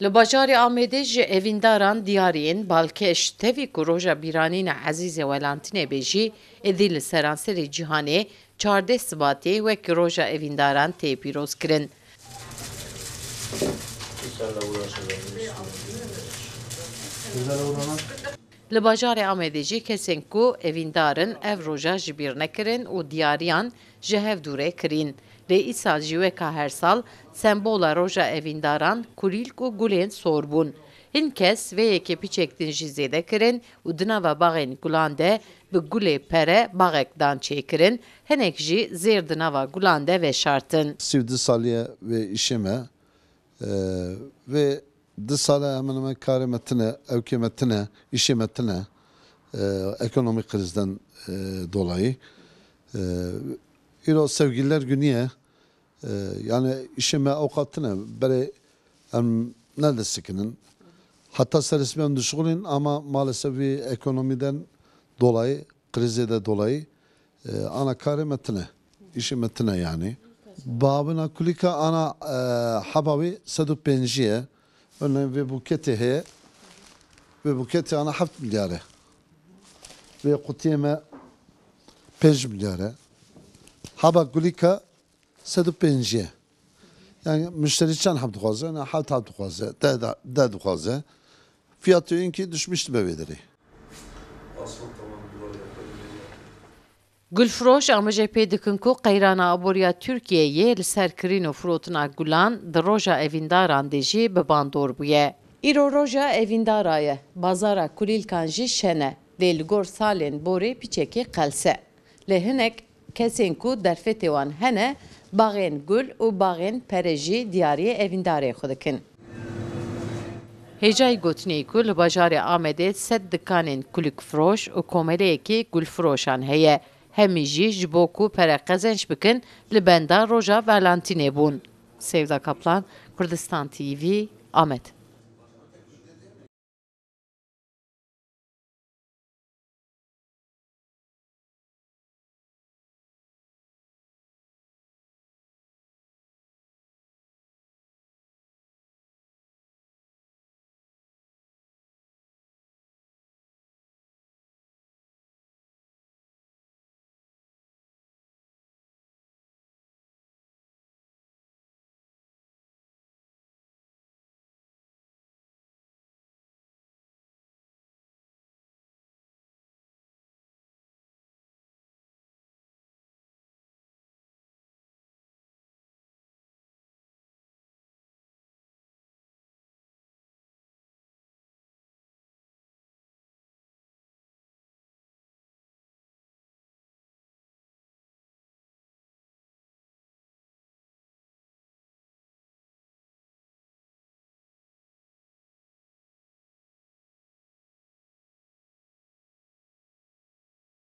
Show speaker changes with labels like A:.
A: Li bajarê Amêdê ji evîndaran diyariyên Balkeş tevî ku roja bîranîna Ezîzê Welantînê bê jî êdî li seranserê cîhanê çardeh Sibatê wekî roja evîndaran tê pîrozkirin. Li bajarê Amêdê jî kesên ku evîndarin ev roja ji bîr nekirin û diyariyan ji hev dûrê kirîn. Lê îsal jî weka her sal sembola roja evîndaran kulîlk û gulên sor bûn. Hin kes vê yekê pîçek din jî zêde kirin û di nava baxên gulan de bi gulê pere baxek dan çêkirin, hinek jî zêr di nava gulan de veşartin.
B: Sivdi saliye ve işime ve di sala hemen hemen karimetine, evkemetine, işemetine ekonomik krizden dolayı İro sevgililer günüye yani işime avukatına böyle nerede sikinin hatta serismen düşkülün ama maalesef bir ekonomiden dolayı krizde dolayı ana karimetine işemetine yani babına kulika ana hababi sedu penjiye örneğin ve buketi heye ve buketi ana 7 milyare ve kutiyeme 5 milyare haba kulika sedu penjiye yani müşteri çan habdu kazı yani halt habdu kazı da kazı fiyatı inki düşmüştü bevederi.
A: Gulfiroş amacê pê dikin ku qeyrana aboriya Tirkiyeyê li ser kirîn û firotuna gulan di roja evîndaran de jî bi bandor bûye. Îro roja evîndara ye, bazara kulîlkan jî şene, lê li gor salên borê pîçekê qelse. Lê hinek kesên ku derfetê wan hene, baxên gul û baxên pere jî diyariyê evîndarê xwe dikin. Hêjayî gotinê ku li bajarê Amêdê sed dikanên kulîlkfiroş û komeleyekî gulfiroşan heye. Hemî jî ji bo ku pere qezenç bikin li benda roja Welantînê bûn. Sevda Kaplan, Kurdistan TV, Amed.